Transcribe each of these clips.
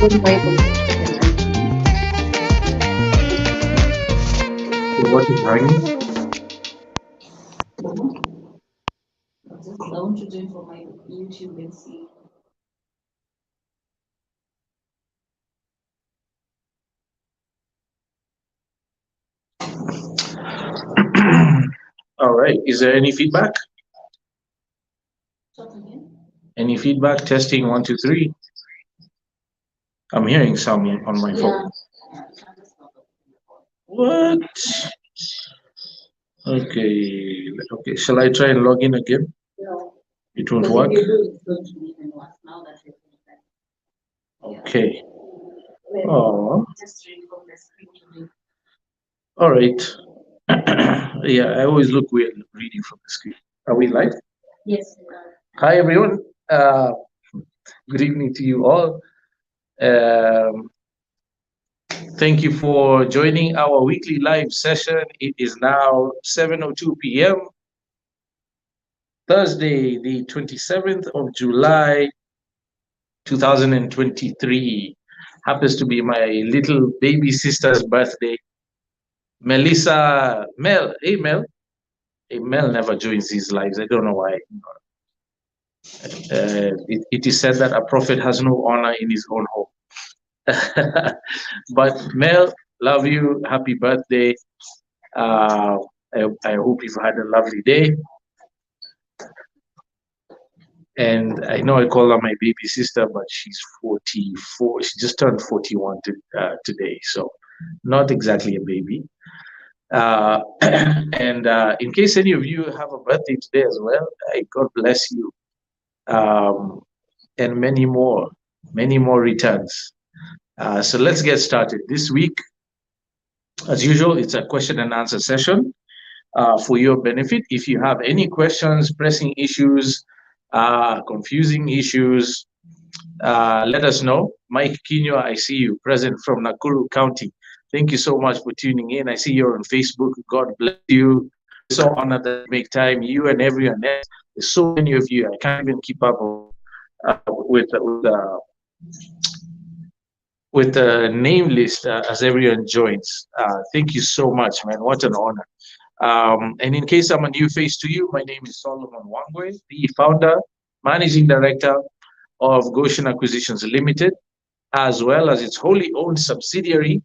What is hanging? All right. Is there any feedback? Any feedback? Testing 1, 2, 3. I'm hearing some on my phone. What? Okay. Okay. Shall I try and log in again? It won't work. Okay. Oh. All right. Yeah, I always look weird reading from the screen. Are we live? Hi, everyone. Good evening to you all. Um, Thank you for joining our weekly live session. It is now 7:02 p.m. Thursday, the 27th of July, 2023. Happens to be my little baby sister's birthday. Melissa, Mel, hey Mel. Hey, Mel never joins these lives. I don't know why. It is said that a prophet has no honor in his own home. But Mel, love you. Happy birthday. I hope you've had a lovely day. And I know I call her my baby sister, but she's 44. She just turned 41 today, so not exactly a baby. And in case any of you have a birthday today as well, God bless you. And many more returns. So let's get started. This week, as usual, it's a question and answer session for your benefit. If you have any questions, pressing issues, confusing issues, let us know. Mike Quino, I see you, present from Nakuru County. Thank you so much for tuning in. I see you're on Facebook. God bless you. We're so honored that you make time, you and everyone else. There's so many of you. I can't even keep up with the name list as everyone joins. Thank you so much, man. What an honor. And in case I'm a new face to you, my name is Solomon Wangwe, the founder, managing director of Goshen Acquisitions Limited, as well as its wholly owned subsidiary,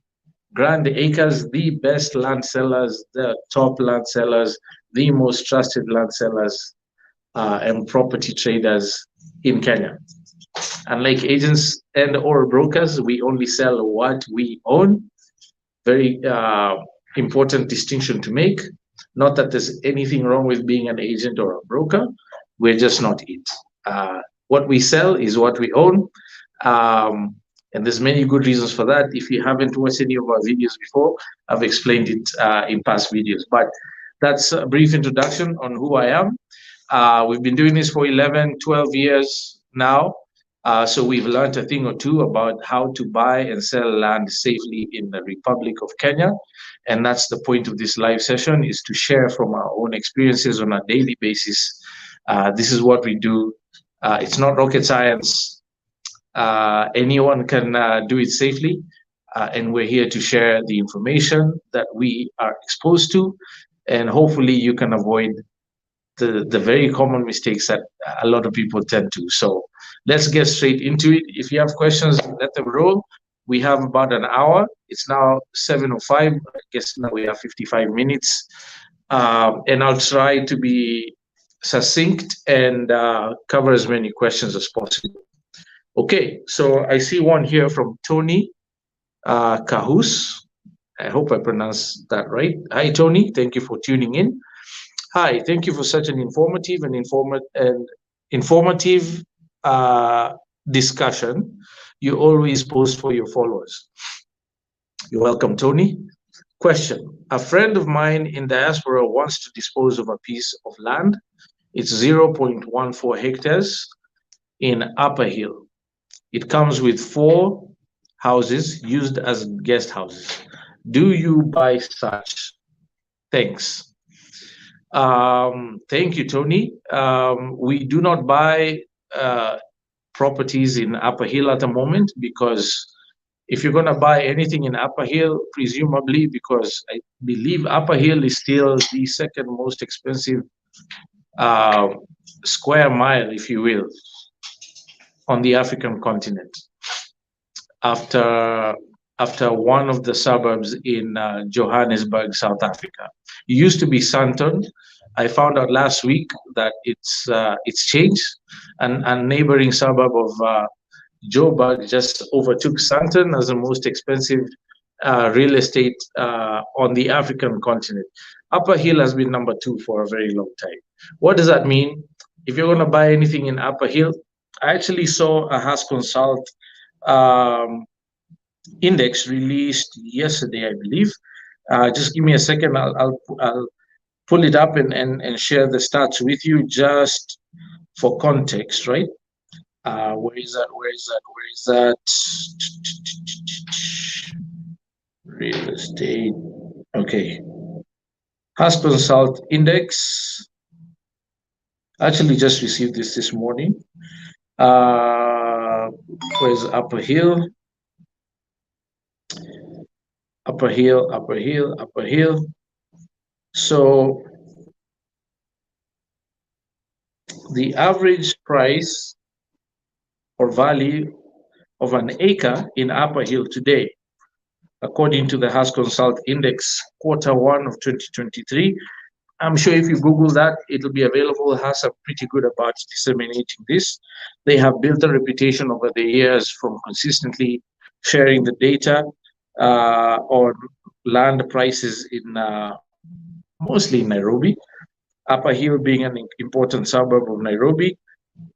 Grand Acres, the best land sellers, the top land sellers, the most trusted land sellers and property traders in Kenya. Unlike agents and or brokers, we only sell what we own. Very important distinction to make. Not that there's anything wrong with being an agent or a broker. We're just not it. What we sell is what we own. And there's many good reasons for that. If you haven't watched any of our videos before, I've explained it in past videos. But that's a brief introduction on who I am. We've been doing this for 11, 12 years now. So we've learned a thing or two about how to buy and sell land safely in the Republic of Kenya. And that's the point of this live session, is to share from our own experiences on a daily basis. This is what we do. It's not rocket science. Anyone can do it safely. And we're here to share the information that we are exposed to. And hopefully you can avoid the very common mistakes that a lot of people tend to. So let's get straight into it. If you have questions, let them roll. We have about an hour. It's now 7:05. I guess now we have 55 minutes. And I'll try to be succinct and cover as many questions as possible. Okay, so I see one here from Tony Kahus. I hope I pronounced that right. Hi, Tony. Thank you for tuning in. Hi, thank you for such an informative discussion you always post for your followers. You're welcome, Tony. Question. A friend of mine in diaspora wants to dispose of a piece of land. It's 0.14 hectares in Upper Hill. It comes with 4 houses used as guest houses. Do you buy such? Thanks. Thank you, Tony. We do not buy properties in Upper Hill at the moment, because if you're going to buy anything in Upper Hill, presumably, because I believe Upper Hill is still the second most expensive uh, square mile, if you will, on the African continent, after one of the suburbs in Johannesburg, South Africa. It used to be Sandton. I found out last week that it's changed, and a neighboring suburb of Joburg just overtook Sandton as the most expensive real estate on the African continent. Upper Hill has been number two for a very long time. What does that mean? If you're going to buy anything in Upper Hill, I actually saw a Has Consult um, index released yesterday, I believe. Just give me a second. I'll pull it up and share the stats with you just for context, right? Where is that? Where is that? Where is that? Real estate. Okay. Has Consult Index. Actually, just received this morning. Where's Upper Hill? Upper Hill, Upper Hill, Upper Hill. So the average price or value of an acre in Upper Hill today, according to the Has Consult Index Q1 of 2023. I'm sure if you Google that, it'll be available. Has are pretty good about disseminating this. They have built a reputation over the years from consistently sharing the data on land prices in mostly in Nairobi. Upper Hill being an important suburb of Nairobi.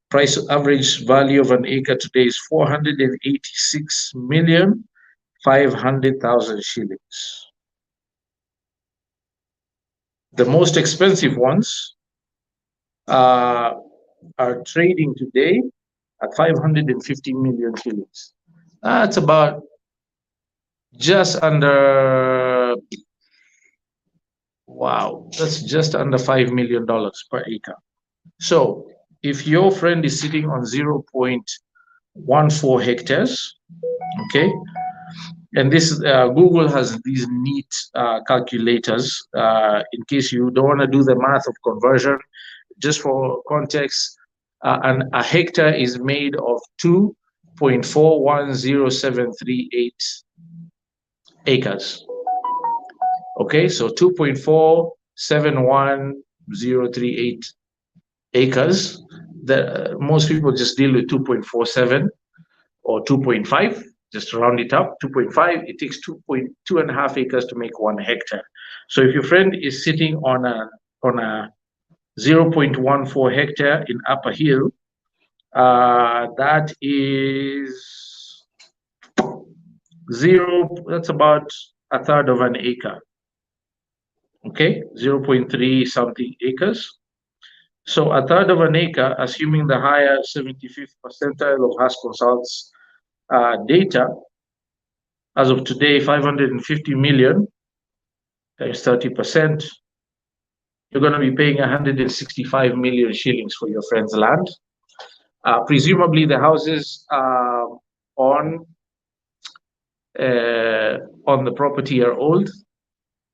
Price average value of an acre today is 486,500,000 shillings. The most expensive ones are trading today at 550 million shillings. That's about just under, wow, that's just under $5 million per acre. So if your friend is sitting on 0.14 hectares, okay, and this Google has these neat calculators in case you don't want to do the math of conversion. Just for context, a hectare is made of 2.410738 acres. Okay, so 2.471038 acres. Most people just deal with 2.47 or 2.5. Just round it up, 2.5. It takes 2.5 acres to make 1 hectare. So if your friend is sitting on a 0.14 hectare in Upper Hill, that is that's about a third of an acre. Okay, 0.3 something acres. So a third of an acre, assuming the higher 75th percentile of Has Consult's data, as of today, 550 million times 30%, you're going to be paying 165 million shillings for your friend's land. Presumably, the houses on the property are old,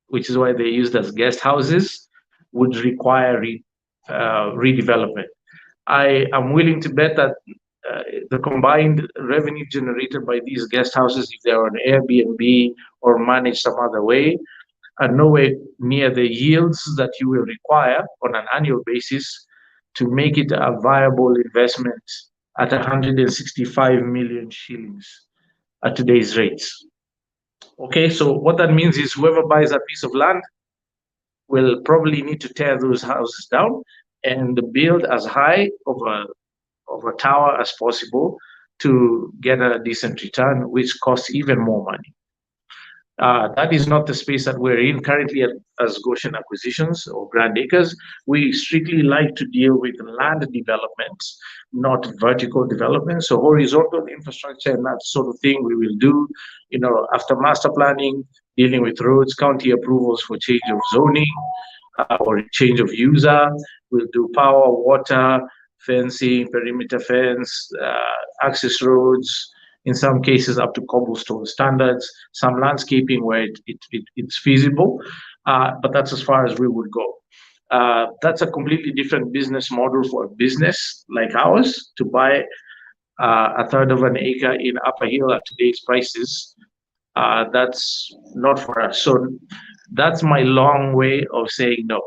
which is why they're used as guest houses, would require redevelopment. I am willing to bet that the combined revenue generated by these guest houses, if they're on Airbnb or managed some other way, are nowhere near the yields that you will require on an annual basis to make it a viable investment at 165 million shillings at today's rates. Okay, so what that means is whoever buys a piece of land will probably need to tear those houses down and build as high of a tower as possible to get a decent return, which costs even more money. That is not the space that we're in currently as Goshen Acquisitions or Grand Acres. We strictly like to deal with land development, not vertical development. So horizontal infrastructure and that sort of thing we will do, after master planning, dealing with roads, county approvals for change of zoning or change of user. We'll do power, water, fencing, perimeter fence, access roads, in some cases up to cobblestone standards, some landscaping where it's feasible, but that's as far as we would go. That's a completely different business model for a business like ours to buy a third of an acre in Upper Hill at today's prices. That's not for us. So that's my long way of saying no.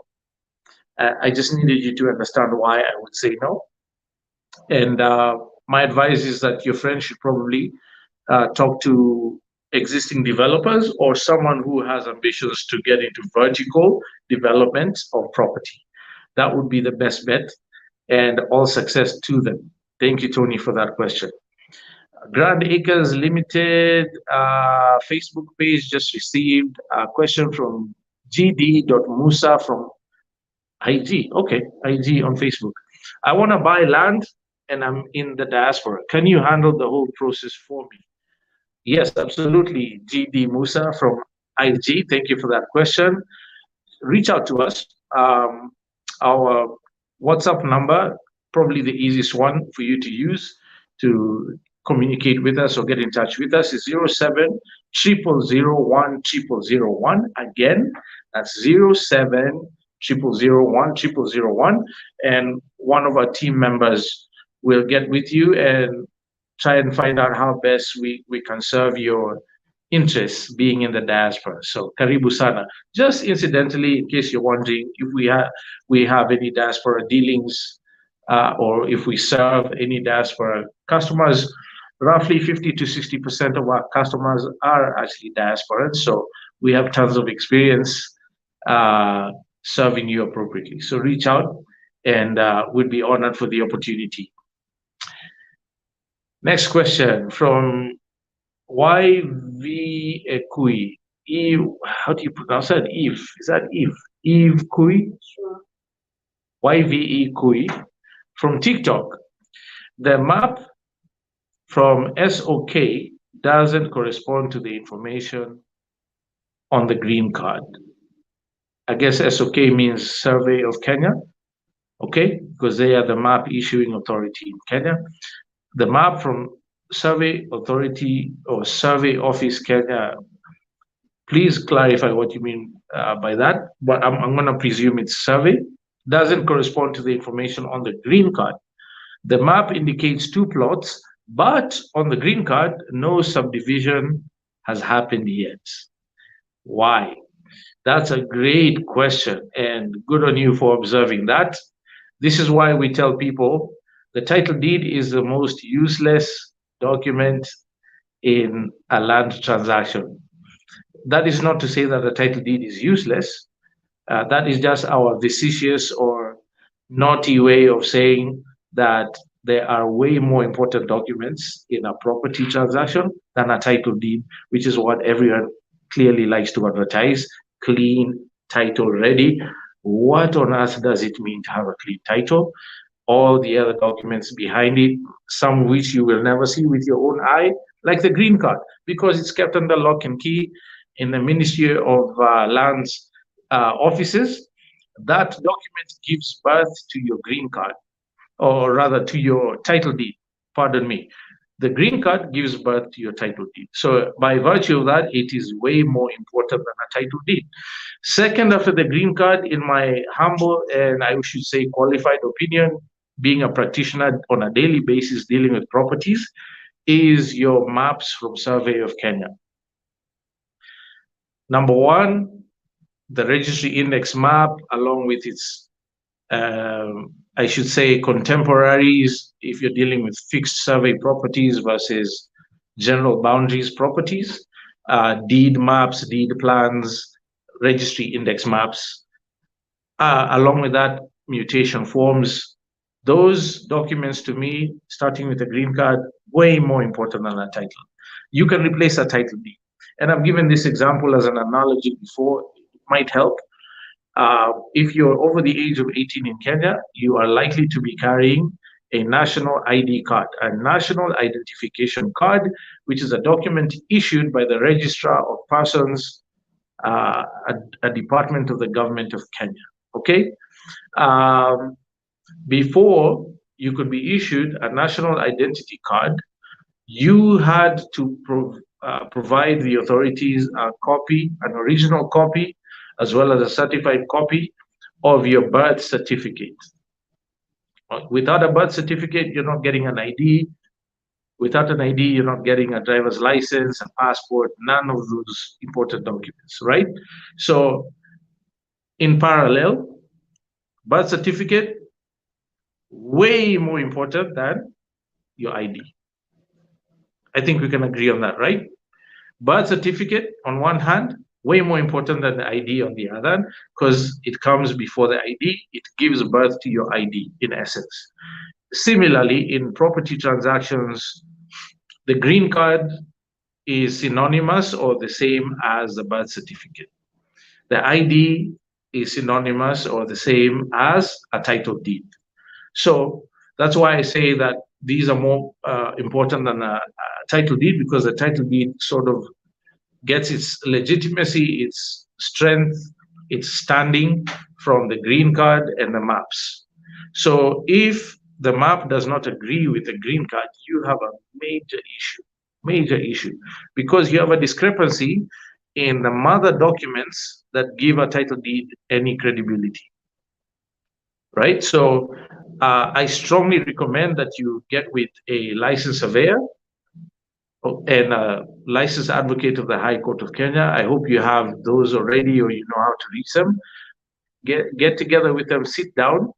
I just needed you to understand why I would say no. And my advice is that your friend should probably talk to existing developers or someone who has ambitions to get into vertical development of property. That would be the best bet, and all success to them. Thank you, Tony, for that question. Grand Acres Limited Facebook page just received a question from GD. Musa from IG. Okay, IG on Facebook. I want to buy land and I'm in the diaspora. Can you handle the whole process for me? Yes, absolutely. GD Musa from IG. Thank you for that question. Reach out to us. Our WhatsApp number, probably the easiest one for you to use to communicate with us or get in touch with us, is 07 000 1001. Again, that's 07 000 and one of our team members will get with you and try and find out how best we can serve your interests being in the diaspora. So karibu sana. Just incidentally, in case you're wondering if we have any diaspora dealings or if we serve any diaspora customers, roughly 50 to 60% of our customers are actually diaspora. So we have tons of experience serving you appropriately. So reach out and we'd be honored for the opportunity. Next question from YV Ekui. Eve, how do you pronounce that? Eve. Is that Eve? Eve Kui? Sure. YVE Kui from TikTok. The map from SOK doesn't correspond to the information on the green card. I guess SOK means Survey of Kenya, okay? Because they are the map issuing authority in Kenya. The map from Survey Authority or Survey Office Kenya, please clarify what you mean by that, but I'm going to presume it's survey, doesn't correspond to the information on the green card. The map indicates 2 plots, but on the green card, no subdivision has happened yet. Why? That's a great question, and good on you for observing that. This is why we tell people the title deed is the most useless document in a land transaction. That is not to say that the title deed is useless. That is just our facetious or naughty way of saying that there are way more important documents in a property transaction than a title deed, which is what everyone clearly likes to advertise. Clean title ready. What on earth does it mean to have a clean title? All the other documents behind it, some of which you will never see with your own eye, like the green card, because it's kept under lock and key in the Ministry of Lands offices. That document gives birth to your green card, or rather to your title deed, pardon me. The green card gives birth to your title deed. So by virtue of that, it is way more important than a title deed. Second after the green card, in my humble and I should say qualified opinion, being a practitioner on a daily basis dealing with properties, is your maps from Survey of Kenya. Number one, the registry index map, along with its, I should say, contemporaries, if you're dealing with fixed survey properties versus general boundaries properties, deed maps, deed plans, registry index maps, along with that, mutation forms. Those documents to me, starting with a green card, way more important than a title. You can replace a title deed. And I've given this example as an analogy before. It might help. If you're over the age of 18 in Kenya, you are likely to be carrying a national ID card, a national identification card, which is a document issued by the Registrar of Persons, a department of the government of Kenya. Okay? Before you could be issued a national identity card. You had to provide the authorities a copy, an original copy, as well as a certified copy of your birth certificate. Without a birth certificate, you're not getting an ID. Without an ID, you're not getting a driver's license, a passport, none of those important documents, right? So, in parallel, birth certificate, way more important than your ID. I think we can agree on that, right? Birth certificate on one hand, way more important than the ID on the other, because it comes before the ID. It gives birth to your ID in essence. Similarly, in property transactions, the green card is synonymous or the same as the birth certificate. The ID is synonymous or the same as a title deed. So that's why I say that these are more important than a title deed, because the title deed sort of gets its legitimacy, its strength, its standing from the green card and the maps. So if the map does not agree with the green card, you have a major issue, because you have a discrepancy in the mother documents that give a title deed any credibility, right? So I strongly recommend that you get with a licensed surveyor and a licensed advocate of the High Court of Kenya. I hope you have those already, or you know how to reach them. Get together with them, sit down,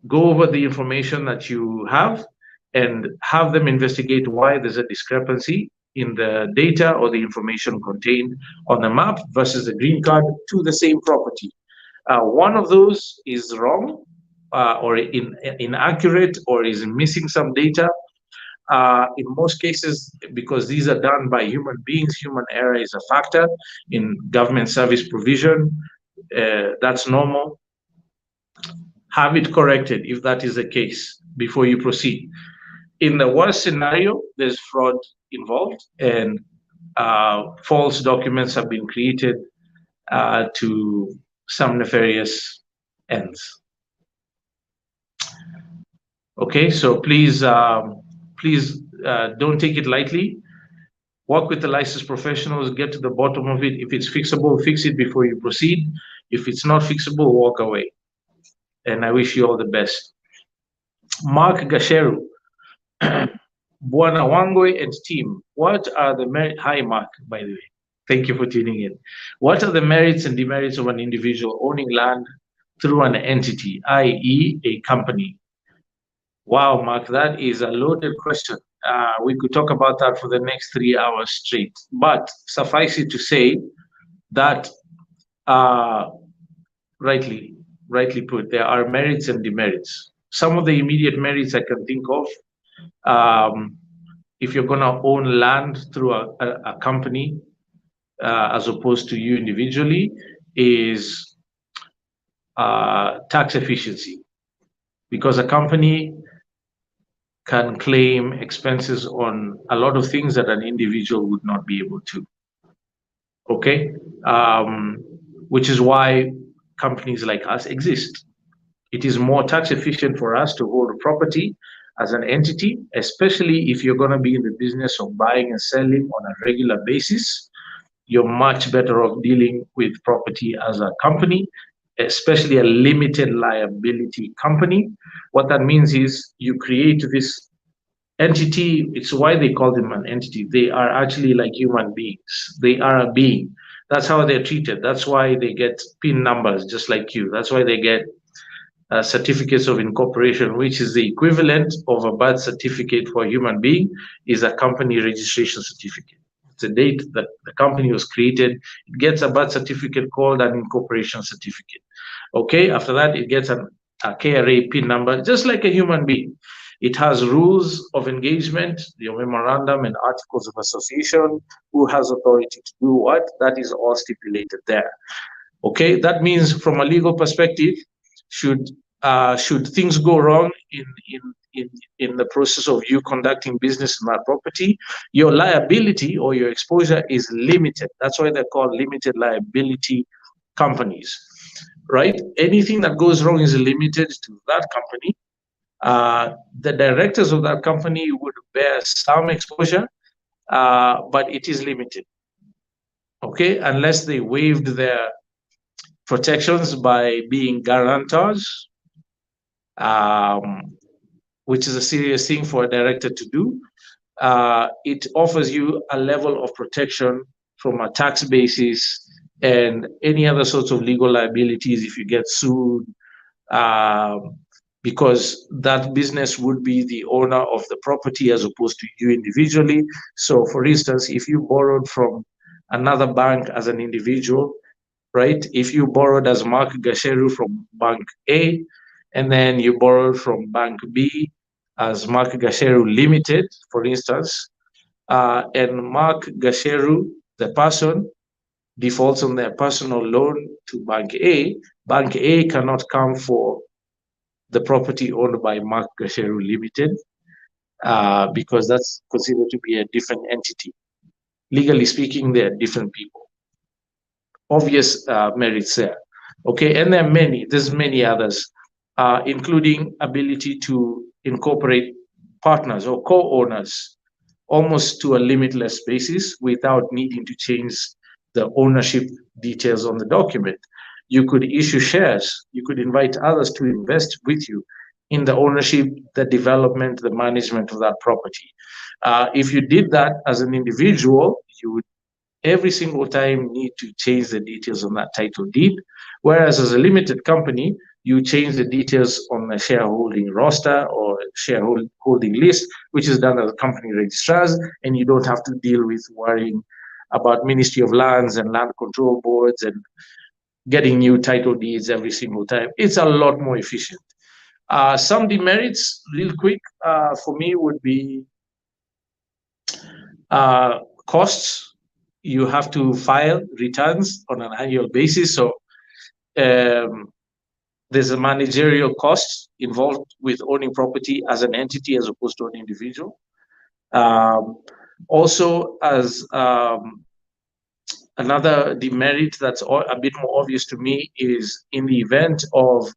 go over the information that you have, and have them investigate why there's a discrepancy in the data or the information contained on the map versus the green card to the same property. One of those is wrong, or inaccurate, or is missing some data. In most cases, because these are done by human beings, human error is a factor in government service provision. That's normal. Have it corrected if that is the case before you proceed. In the worst scenario, there's fraud involved, and false documents have been created to some nefarious ends. Okay, so please don't take it lightly. Work with the licensed professionals, get to the bottom of it. If it's fixable, fix it before you proceed. If it's not fixable, walk away. And I wish you all the best. Mark Gasheru, Bwana Wangwe and team, what are the merits? Hi, Mark, by the way. Thank you for tuning in. What are the merits and demerits of an individual owning land through an entity, i.e., a company? Wow, Mark, that is a loaded question. We could talk about that for the next 3 hours straight. But suffice it to say that, rightly put, there are merits and demerits. Some of the immediate merits I can think of, if you're going to own land through a company, as opposed to you individually, is tax efficiency, because a company can claim expenses on a lot of things that an individual would not be able to. Okay, which is why companies like us exist. It is more tax efficient for us to hold a property as an entity, especially if you're going to be in the business of buying and selling on a regular basis. You're much better off dealing with property as a company, especially a limited liability company. What that means is you create this entity. It's why they call them an entity. They are actually like human beings. They are a being. That's how they're treated. That's why they get PIN numbers, just like you. That's why they get certificates of incorporation, which is the equivalent of a birth certificate for a human being, is a company registration certificate. It's the date that the company was created. It gets a birth certificate called an incorporation certificate. Okay, after that, it gets a KRA PIN number, just like a human being. It has rules of engagement, your memorandum and articles of association, who has authority to do what. That is all stipulated there. Okay, that means from a legal perspective, should things go wrong in the process of you conducting business in that property, your liability or your exposure is limited. That's why they're called limited liability companies, right? Anything that goes wrong is limited to that company, The directors of that company would bear some exposure, but it is limited. Okay, unless they waived their protections by being guarantors, um, which is a serious thing for a director to do. It offers you a level of protection from a tax basis and any other sorts of legal liabilities if you get sued, um, because that business would be the owner of the property as opposed to you individually. So, for instance, if you borrowed from another bank as an individual, right? If you borrowed as Mark Gasheru from Bank A, and then you borrowed from Bank B as Mark Gasheru Limited, for instance, and Mark Gasheru, the person, defaults on their personal loan to Bank A cannot come for the property owned by Mark Gasheru Limited, because that's considered to be a different entity. Legally speaking, they're different people. Obvious merits there. Okay, and there are many, there's many others, including ability to incorporate partners or co-owners almost to a limitless basis without needing to change the ownership details on the document. You could issue shares, you could invite others to invest with you in the ownership, the development, the management of that property. If you did that as an individual, you would every single time need to change the details on that title deed. Whereas as a limited company, you change the details on the shareholding roster or shareholding list, which is done at the company registrars, and you don't have to deal with worrying about Ministry of Lands and land control boards and getting new title deeds every single time. It's a lot more efficient. Some demerits, real quick, for me would be costs. You have to file returns on an annual basis. So um, there's a managerial cost involved with owning property as an entity as opposed to an individual. Um, Also, as another demerit that's a bit more obvious to me is in the event of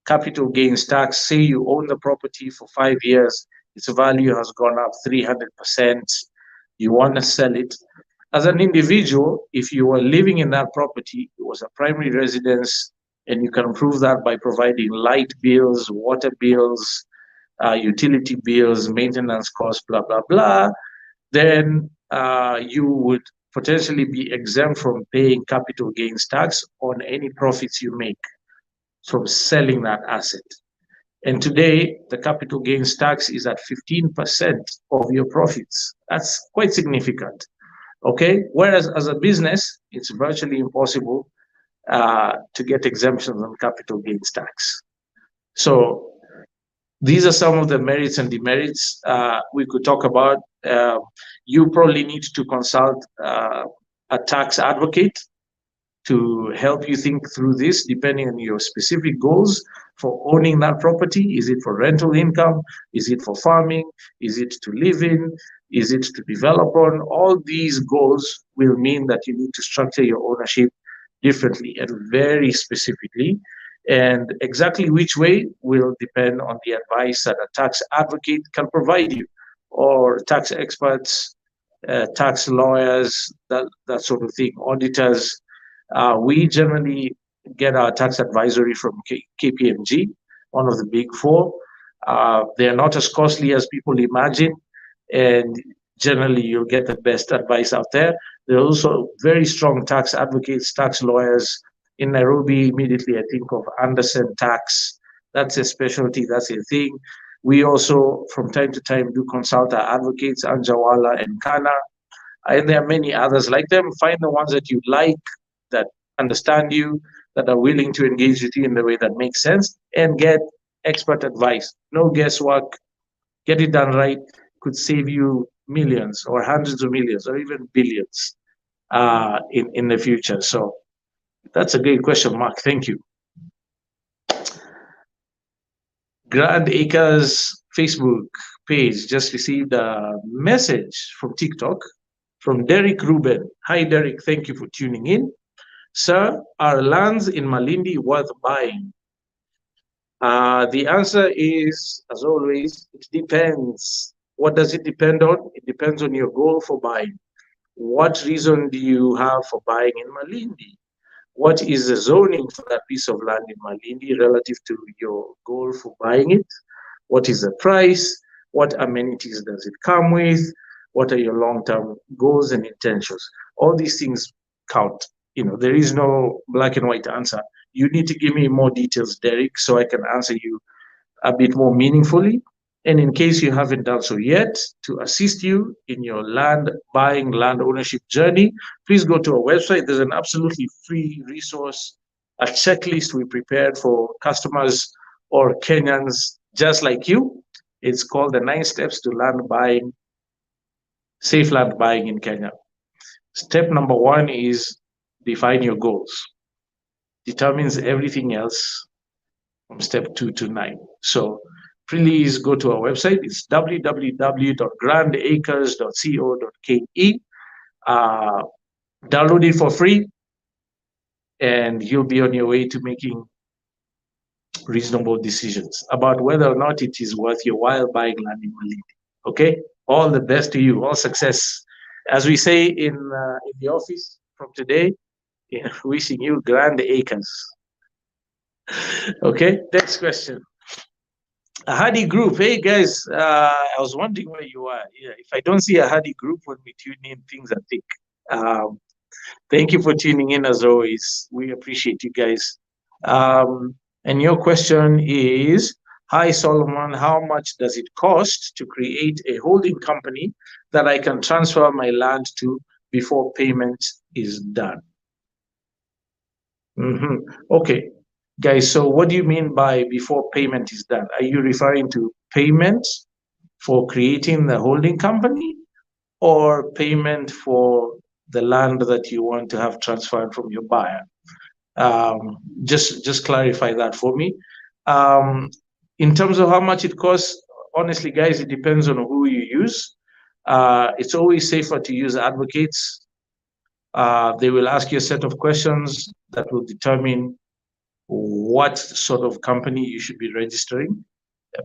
capital gains tax, say you own the property for 5 years, its value has gone up 300%, you want to sell it. As an individual, if you were living in that property, it was a primary residence, and you can prove that by providing light bills, water bills, utility bills, maintenance costs, blah, blah, blah, then you would potentially be exempt from paying capital gains tax on any profits you make from selling that asset. And today, the capital gains tax is at 15% of your profits. That's quite significant. Okay, whereas as a business, it's virtually impossible to get exemptions on capital gains tax. So these are some of the merits and demerits we could talk about. You probably need to consult a tax advocate to help you think through this, depending on your specific goals for owning that property. Is it for rental income? Is it for farming? Is it to live in? Is it to develop on? All these goals will mean that you need to structure your ownership differently and very specifically. And exactly which way will depend on the advice that a tax advocate can provide you, or tax experts, tax lawyers, that sort of thing, auditors. We generally get our tax advisory from KPMG, one of the big four. They're not as costly as people imagine, and generally you'll get the best advice out there. There are also very strong tax advocates, tax lawyers. In Nairobi, immediately I think of Anderson Tax. That's a specialty, that's a thing. We also, from time to time, do consult our advocates, Anjawala and Kana, and there are many others like them. Find the ones that you like, that understand you, that are willing to engage with you in the way that makes sense, and get expert advice. No guesswork. Get it done right. Could save you millions or hundreds of millions or even billions in the future. So that's a great question, Mark. Thank you. Grand Acres Facebook page just received a message from TikTok from Derek Ruben. Hi, Derek. Thank you for tuning in. Sir, are lands in Malindi worth buying? The answer is, as always, it depends. What does it depend on? It depends on your goal for buying. What reason do you have for buying in Malindi? What is the zoning for that piece of land in Malindi relative to your goal for buying it? What is the price? What amenities does it come with? What are your long-term goals and intentions? All these things count. There is no black and white answer. You need to give me more details, Derek, so I can answer you a bit more meaningfully. And in case you haven't done so yet, to assist you in your land buying, land ownership journey, please go to our website. There's an absolutely free resource, a checklist we prepared for customers or Kenyans just like you. It's called the 9 steps to land buying, safe land buying in Kenya. Step number one is define your goals. Determines everything else from step 2 to 9. So please go to our website. It's www.grandacres.co.ke. Download it for free, and you'll be on your way to making reasonable decisions about whether or not it is worth your while buying land in Malindi. Okay? All the best to you. All success. As we say in the office from today, wishing you grand acres. Okay? Next question. Ahadi Group. Hey guys, I was wondering where you are. Yeah, if I don't see Ahadi Group when we tune in, things are thick. Um, Thank you for tuning in as always. We appreciate you guys. And your question is, hi Solomon, how much does it cost to create a holding company that I can transfer my land to before payment is done? Okay, guys, so what do you mean by before payment is done? Are you referring to payment for creating the holding company or payment for the land that you want to have transferred from your buyer? Just clarify that for me. In terms of how much it costs, honestly, guys, it depends on who you use. It's always safer to use advocates. They will ask you a set of questions that will determine what sort of company you should be registering,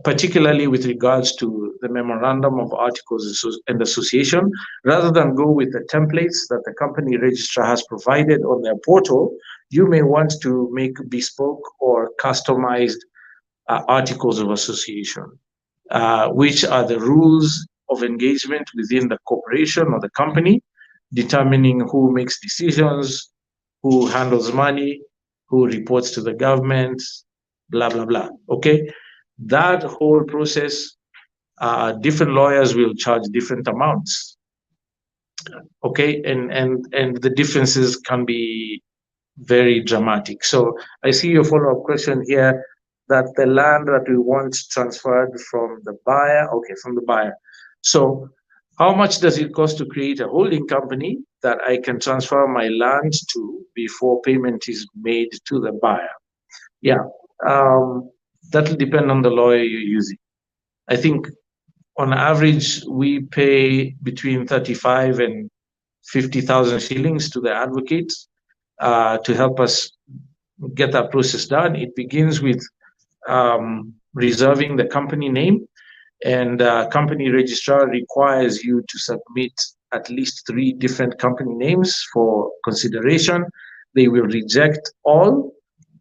particularly with regards to the memorandum of articles and association, rather than go with the templates that the company registrar has provided on their portal. You may want to make bespoke or customized articles of association, which are the rules of engagement within the corporation or the company, determining who makes decisions, who handles money, who reports to the government, blah, blah, blah. Okay? That whole process, different lawyers will charge different amounts. Okay, and the differences can be very dramatic. So I see your follow-up question here that the land that we want transferred from the buyer, okay, from the buyer. So how much does it cost to create a holding company that I can transfer my land to before payment is made to the buyer? Yeah, that'll depend on the lawyer you're using. I think on average, we pay between 35 and 50,000 shillings to the advocate to help us get that process done. It begins with reserving the company name, and company registrar requires you to submit at least 3 different company names for consideration. They will reject all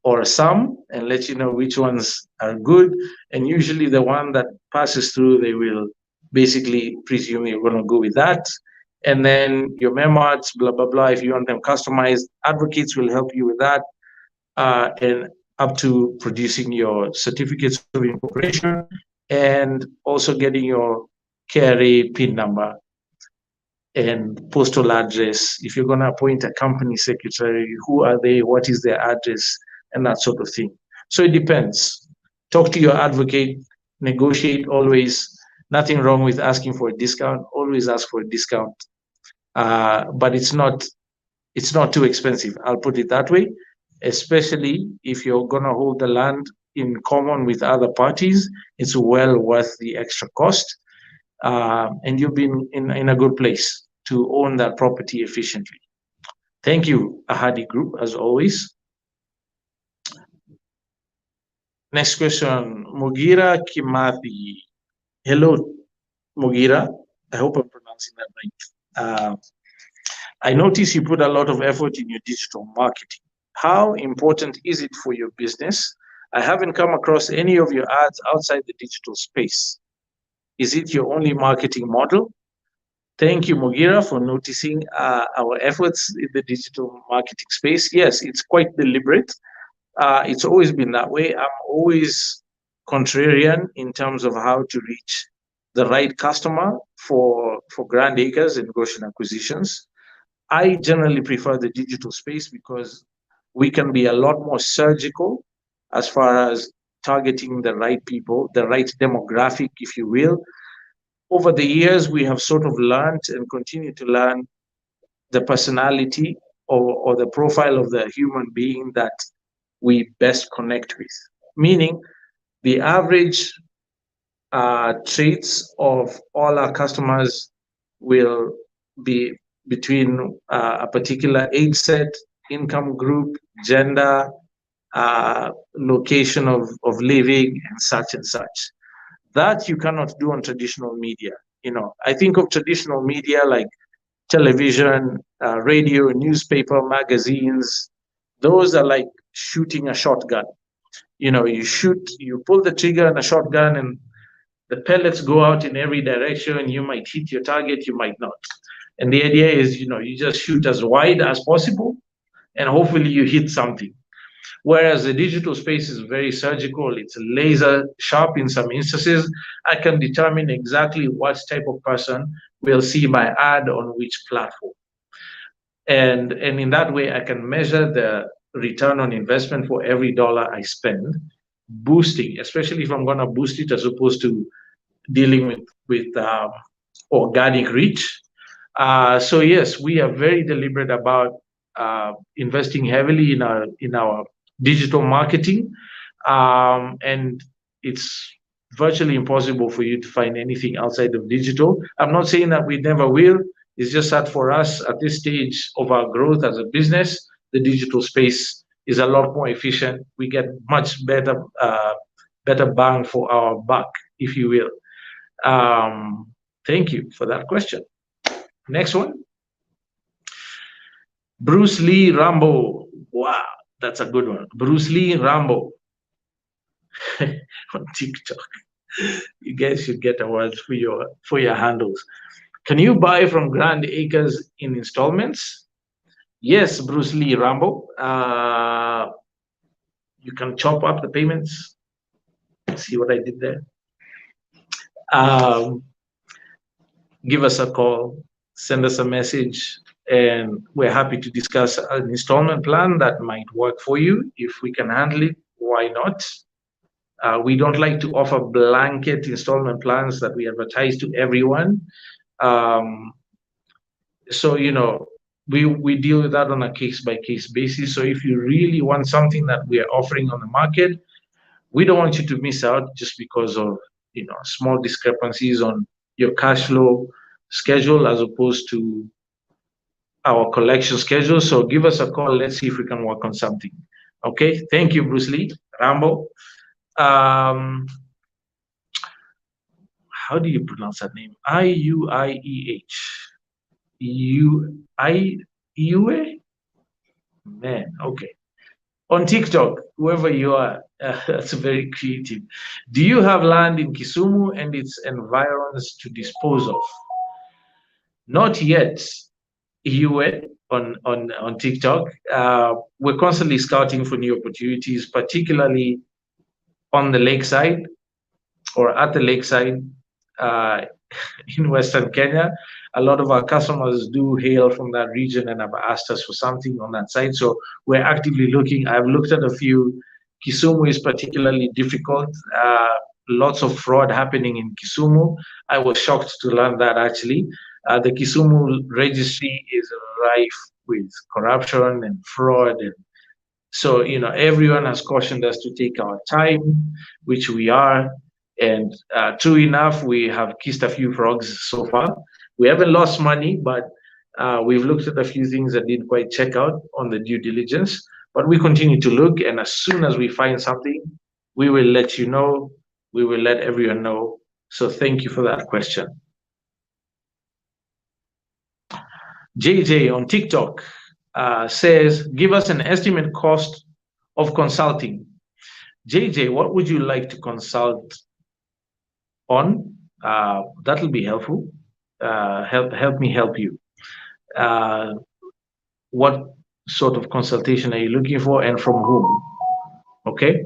or some and let you know which ones are good. And usually the one that passes through, they will basically presume you're going to go with that. And then your memoirs, blah, blah, blah. If you want them customized, advocates will help you with that. And up to producing your certificates of incorporation and also getting your KRA PIN number and postal address. If you're going to appoint a company secretary, who are they? What is their address? And that sort of thing. So it depends. Talk to your advocate, negotiate always. Nothing wrong with asking for a discount. Always ask for a discount. But it's not too expensive. I'll put it that way. Especially if you're gonna hold the land in common with other parties, it's well worth the extra cost. And you'll be in a good place to own that property efficiently. Thank you, Ahadi Group, as always. Next question, Mugira Kimathi. Hello, Mugira. I hope I'm pronouncing that right. I notice you put a lot of effort in your digital marketing. How important is it for your business? I haven't come across any of your ads outside the digital space. Is it your only marketing model? Thank you, Mugira, for noticing our efforts in the digital marketing space. Yes, it's quite deliberate. It's always been that way. I'm always contrarian in terms of how to reach the right customer for Grand Acres and Goshen acquisitions. I generally prefer the digital space because we can be a lot more surgical as far as targeting the right people, the right demographic, if you will. Over the years, we have sort of learned and continue to learn the personality or the profile of the human being that we best connect with. Meaning, the average traits of all our customers will be between a particular age set, income group, gender, location of living, and such. That you cannot do on traditional media. I think of traditional media like television, radio, newspaper, magazines. Those are like shooting a shotgun. You pull the trigger on a shotgun, and the pellets go out in every direction. You might hit your target, you might not. And the idea is, you just shoot as wide as possible, and hopefully you hit something. Whereas the digital space is very surgical, it's laser sharp in some instances. I can determine exactly what type of person will see my ad on which platform. And in that way, I can measure the return on investment for every dollar I spend, boosting, especially if I'm going to boost it as opposed to dealing with organic reach. So yes, we are very deliberate about investing heavily in our digital marketing, and it's virtually impossible for you to find anything outside of digital. I'm not saying that we never will. It's just that for us at this stage of our growth as a business, the digital space is a lot more efficient. We get much better bang for our buck, if you will. Thank you for that question. Next one. Bruce Lee Rambo. Wow, that's a good one. Bruce Lee Rambo on TikTok. You guys should get awards for your handles. Can you buy from Grand Acres in installments? Yes, Bruce Lee Rambo. You can chop up the payments. See what I did there? Give us a call, send us a message, and we're happy to discuss an installment plan that might work for you. If we can handle it, why not? We don't like to offer blanket installment plans that we advertise to everyone. So, we deal with that on a case-by-case basis. So if you really want something that we are offering on the market, we don't want you to miss out just because of small discrepancies on your cash flow schedule as opposed to our collection schedule. So give us a call. Let's see if we can work on something. Okay. Thank you, Bruce Lee Rambo. How do you pronounce that name? IUIEH. IUA? Man, okay. On TikTok, whoever you are, that's very creative. Do you have land in Kisumu and its environs to dispose of? Not yet, EUA on TikTok. We're constantly scouting for new opportunities, particularly on the lakeside or at the lakeside in Western Kenya. A lot of our customers do hail from that region and have asked us for something on that side. So we're actively looking. I've looked at a few. Kisumu is particularly difficult. Lots of fraud happening in Kisumu. I was shocked to learn that actually. The Kisumu registry is rife with corruption and fraud. And so, everyone has cautioned us to take our time, which we are. And true enough, we have kissed a few frogs so far. We haven't lost money, but we've looked at a few things that didn't quite check out on the due diligence. But we continue to look, and as soon as we find something, We will let you know. We will let everyone know. So thank you for that question. JJ on TikTok says, give us an estimate cost of consulting. JJ, what would you like to consult on? That'll be helpful. Help me help you. Uh, what sort of consultation are you looking for and from whom? Okay.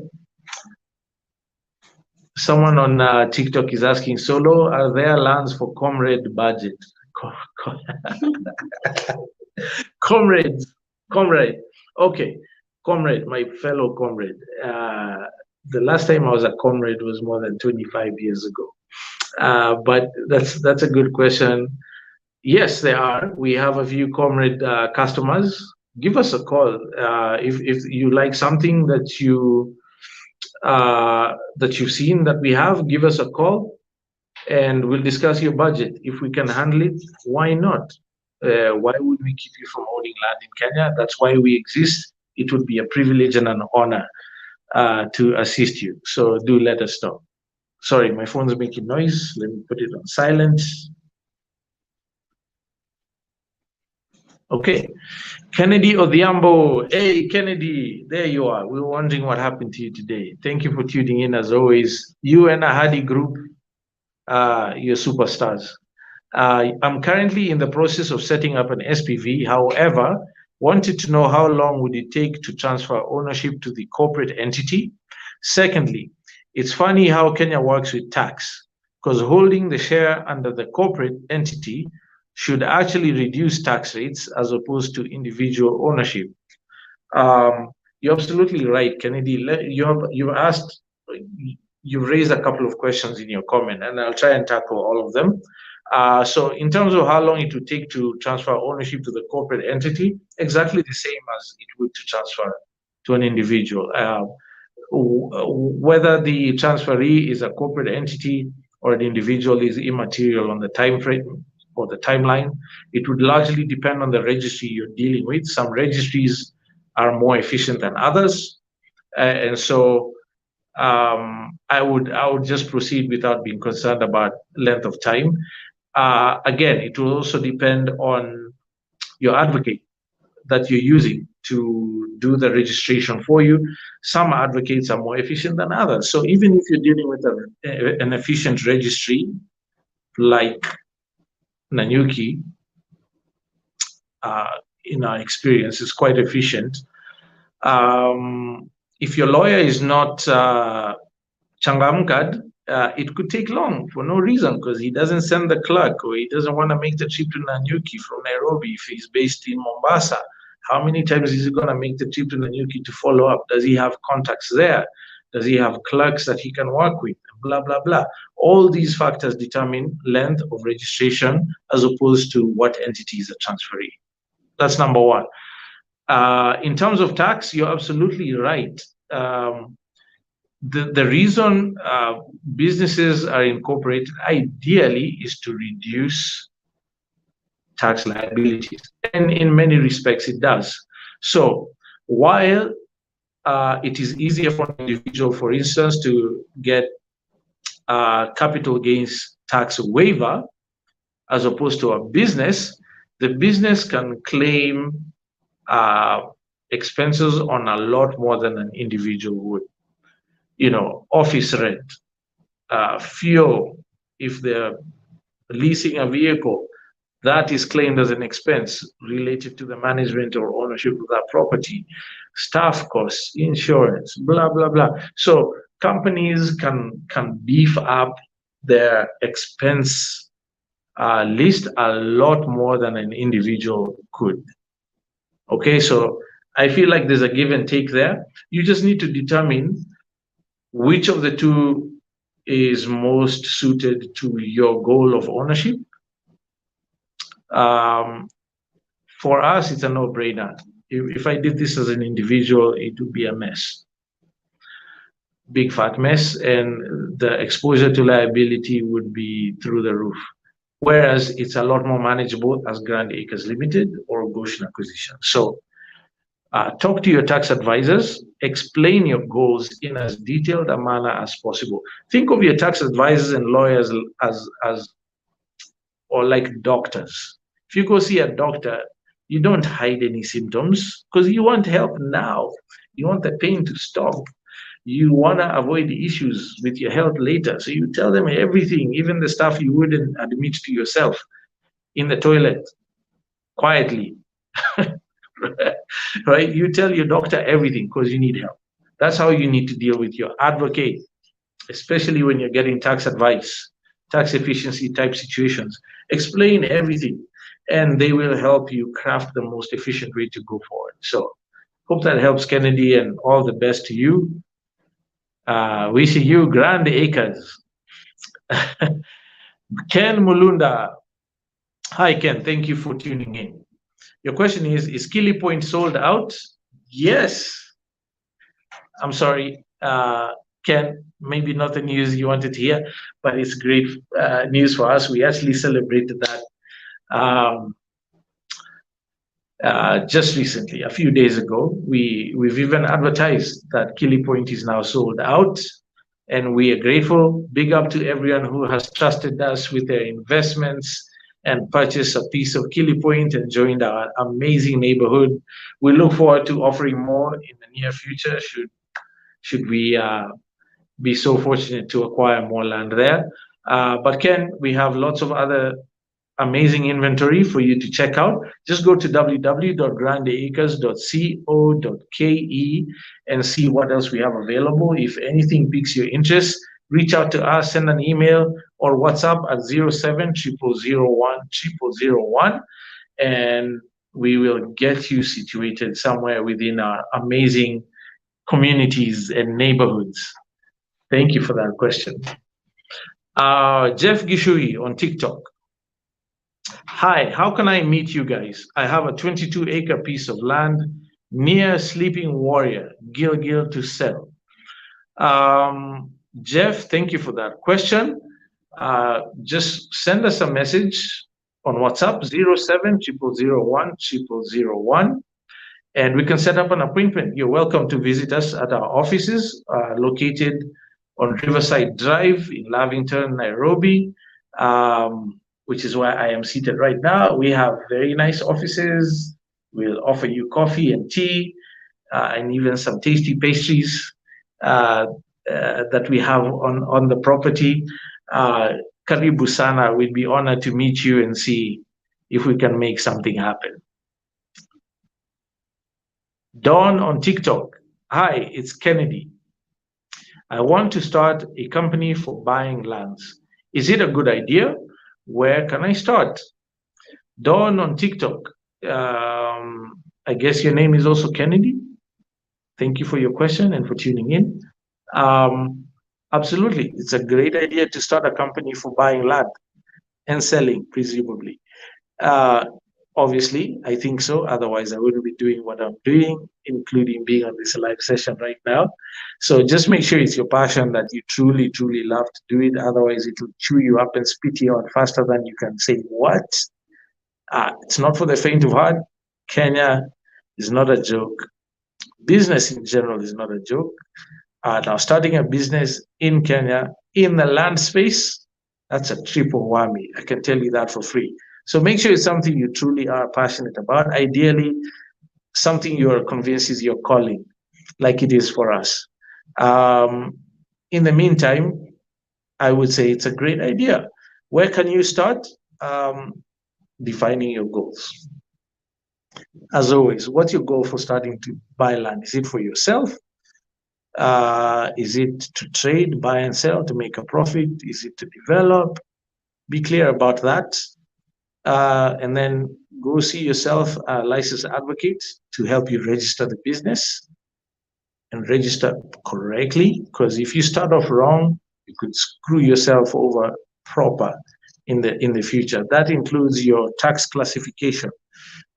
Someone on TikTok is asking, Solo, are there lands for comrade budget? Comrade, comrade. Okay, comrade, my fellow comrade. The last time I was a comrade was more than 25 years ago. But that's a good question. Yes, there are. We have a few comrade customers. Give us a call if you like something that you've seen that we have. Give us a call, and we'll discuss your budget. If we can handle it, why not? Why would we keep you from owning land in Kenya? That's why we exist. It would be a privilege and an honor to assist you. So do let us know. Sorry, my phone's making noise. Let me put it on silent. Okay. Kennedy Odhiambo. Hey, Kennedy, there you are. We were wondering what happened to you today. Thank you for tuning in as always. You and Ahadi Group, you're superstars. I'm currently in the process of setting up an SPV. However, wanted to know how long would it take to transfer ownership to the corporate entity? Secondly, it's funny how Kenya works with tax, because holding the share under the corporate entity should actually reduce tax rates as opposed to individual ownership. You're absolutely right, Kennedy. You've raised a couple of questions in your comment, and I'll try and tackle all of them. So in terms of how long it would take to transfer ownership to the corporate entity, exactly the same as it would to transfer to an individual. Whether the transferee is a corporate entity or an individual is immaterial on the time frame or the timeline. It would largely depend on the registry you're dealing with. Some registries are more efficient than others, and so I would just proceed without being concerned about length of time. Again, it will also depend on your advocate that you're using to do the registration for you. Some advocates are more efficient than others. So even if you're dealing with an efficient registry like Nanyuki, in our experience, is quite efficient. If your lawyer is not changamkad, it could take long for no reason because he doesn't send the clerk or he doesn't want to make the trip to Nanyuki from Nairobi if he's based in Mombasa. How many times is he going to make the trip to Nanyuki to follow up? Does he have contacts there? Does he have clerks that he can work with? Blah, blah, blah. All these factors determine length of registration as opposed to what entity is a transferee. That's number one. In terms of tax, you're absolutely right. The reason businesses are incorporated ideally is to reduce tax liabilities, and in many respects it does. So while it is easier for an individual, for instance, to get capital gains tax waiver as opposed to a business, the business can claim expenses on a lot more than an individual would. Office rent, fuel, if they're leasing a vehicle, that is claimed as an expense related to the management or ownership of that property. Staff costs, insurance, blah, blah, blah. So companies can beef up their expense list a lot more than an individual could. Okay, so I feel like there's a give and take there. You just need to determine which of the two is most suited to your goal of ownership. For us, it's a no-brainer. If I did this as an individual, it would be a mess. Big fat mess, and the exposure to liability would be through the roof. Whereas it's a lot more manageable as Grand Acres Limited or Goshen Acquisition. So Talk to your tax advisors, explain your goals in as detailed a manner as possible. Think of your tax advisors and lawyers as or like doctors. If you go see a doctor, you don't hide any symptoms because you want help now. You want the pain to stop. You want to avoid the issues with your health later. So you tell them everything, even the stuff you wouldn't admit to yourself in the toilet quietly. Right? You tell your doctor everything because you need help. That's how you need to deal with your advocate, especially when you're getting tax advice, tax efficiency type situations. Explain everything, and they will help you craft the most efficient way to go forward. So, hope that helps, Kennedy, and all the best to you. Wishing you grand acres. Ken Mulunda. Hi, Ken. Thank you for tuning in. Your question is Kili Point sold out? Yes. I'm sorry, Ken, maybe not the news you wanted to hear, but it's great news for us. We actually celebrated that um, just recently, a few days ago. We've even advertised that Kili Point is now sold out, and we are grateful. Big up to everyone who has trusted us with their investments and purchased a piece of Kili Point and joined our amazing neighborhood. We look forward to offering more in the near future. Should we be so fortunate to acquire more land there. But Ken, we have lots of other amazing inventory for you to check out. Just go to www.grandeacres.co.ke and see what else we have available. If anything piques your interest, reach out to us, send an email or WhatsApp at 0700010001, and we will get you situated somewhere within our amazing communities and neighborhoods. Thank you for that question. Jeff Gishui on TikTok. Hi, how can I meet you guys? I have a 22-acre piece of land near Sleeping Warrior, Gilgil, to sell. Jeff, thank you for that question. Just send us a message on WhatsApp 0700010001, and we can set up an appointment. You're welcome to visit us at our offices located on Riverside Drive in Lavington, Nairobi, which is where I am seated right now. We have very nice offices. We'll offer you coffee and tea and even some tasty pastries that we have on the property. Karibu sana. We'd be honored to meet you and see if we can make something happen. Dawn on TikTok. Hi, it's Kennedy. I want to start a company for buying lands. Is it a good idea? Where can I start? Dawn on TikTok. I guess your name is also Kennedy. Thank you for your question and for tuning in. Absolutely. It's a great idea to start a company for buying land and selling, presumably. Obviously, I think so. Otherwise, I wouldn't be doing what I'm doing, including being on this live session right now. So just make sure it's your passion that you truly, truly love to do it. Otherwise, it will chew you up and spit you out faster than you can say, what? It's not for the faint of heart. Kenya is not a joke. Business in general is not a joke. Now, starting a business in Kenya, in the land space, that's a triple whammy. I can tell you that for free. So make sure it's something you truly are passionate about. Ideally, something you are convinced is your calling, like it is for us. In the meantime, I would say it's a great idea. Where can you start? Defining your goals. As always, what's your goal for starting to buy land? Is it for yourself? Is it to trade, buy and sell to make a profit? Is it to develop? Be clear about that. And then go see yourself a licensed advocate to help you register the business and register correctly. Because if you start off wrong, you could screw yourself over proper in the future. That includes your tax classification.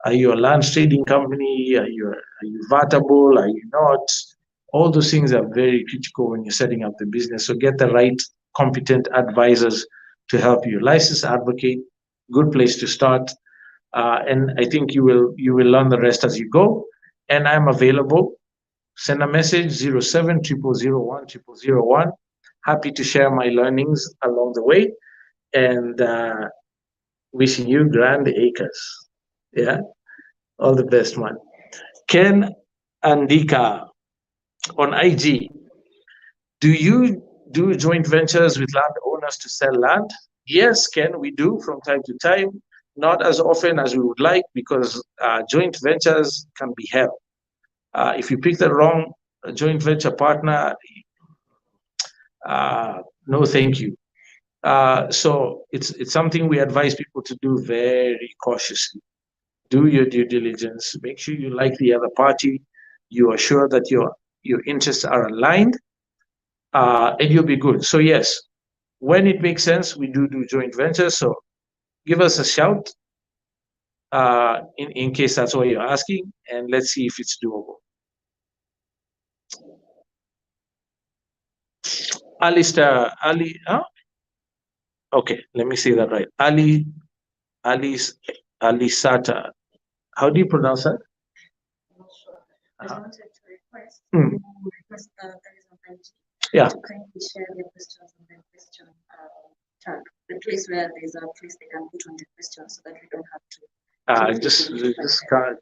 Are you a land trading company? Are you vatable? Are you not? All those things are very critical when you're setting up the business. So get the right competent advisors to help you. Licensed advocate, good place to start. And I think you will learn the rest as you go. and I'm available. Send a message 0700010001. Happy to share my learnings along the way, and wishing you grand acres. Yeah, all the best, man. Ken Andika on IG. Do you do joint ventures with landowners to sell land? Yes, Ken, we do from time to time. Not as often as we would like because joint ventures can be hell. If you pick the wrong joint venture partner, no, thank you. So it's something we advise people to do very cautiously. Do your due diligence. Make sure you like the other party. You are sure that your interests are aligned, and you'll be good. So yes, when it makes sense, we do joint ventures. So give us a shout in case that's what you're asking, and let's see if it's doable. Alistair, Ali, huh? Okay, let me say that right. Ali, Alisata. How do you pronounce that? I wanted to request, Hmm. request that is on IG Yeah. to kindly share their questions on the question tag, the place where there's a place they can put on the question so that we don't have to. Just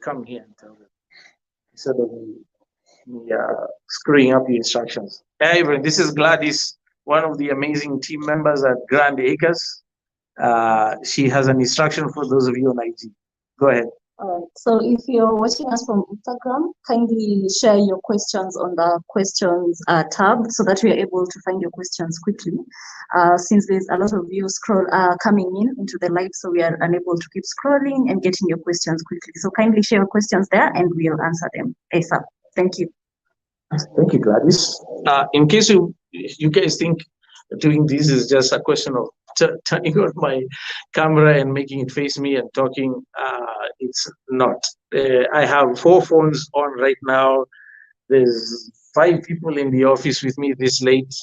come here and tell them instead of me screwing up the instructions. Hey, everyone, this is Gladys, one of the amazing team members at Grand Acres. She has an instruction for those of you on IG. Go ahead. So if you're watching us from Instagram, kindly share your questions on the questions tab so that we are able to find your questions quickly. Since there's a lot of you coming into the live, so we are unable to keep scrolling and getting your questions quickly. So kindly share your questions there and we'll answer them ASAP. Thank you. Thank you, Gladys. In case you guys think doing this is just a question of turning on my camera and making it face me and talking, it's not. I have 4 phones on right now. There's 5 people in the office with me this late,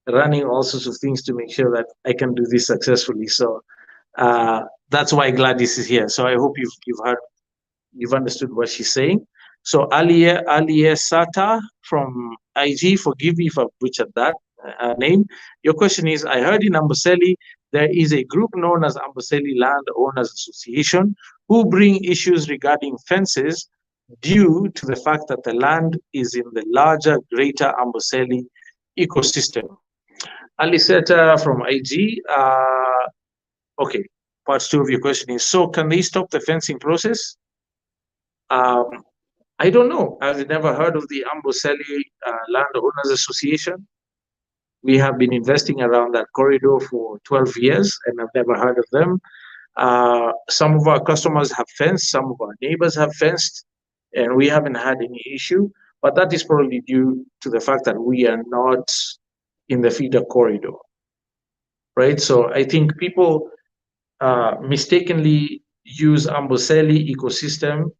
running all sorts of things to make sure that I can do this successfully. So that's why Gladys is here. So I hope you've understood what she's saying. So Alia Sata from IG, forgive me if I butchered that name. Your question is, I heard in Amboseli there is a group known as Amboseli Land Owners Association who bring issues regarding fences due to the fact that the land is in the larger Greater Amboseli ecosystem. Aliseta from IG, okay, part 2 of your question is, so can they stop the fencing process? I don't know. I've never heard of the Amboseli Land Owners Association. We have been investing around that corridor for 12 years and I've never heard of them. Some of our customers have fenced, some of our neighbors have fenced, and we haven't had any issue. But that is probably due to the fact that we are not in the feeder corridor, right? So I think people mistakenly use Amboseli ecosystem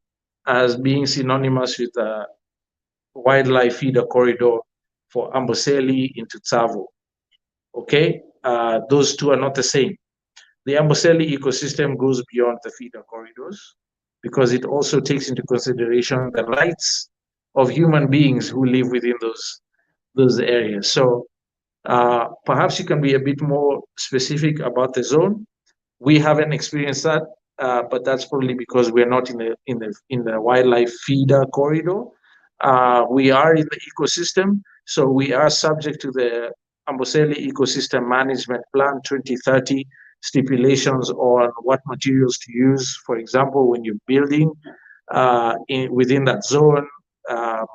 as being synonymous with a wildlife feeder corridor for Amboseli into Tsavo. Okay, those two are not the same. The Amboseli ecosystem goes beyond the feeder corridors because it also takes into consideration the rights of human beings who live within those areas. So perhaps you can be a bit more specific about the zone. We haven't experienced that, but that's probably because we're not in the wildlife feeder corridor. We are in the ecosystem, so we are subject to the Amboseli Ecosystem Management Plan 2030 stipulations on what materials to use. For example, when you're building within that zone,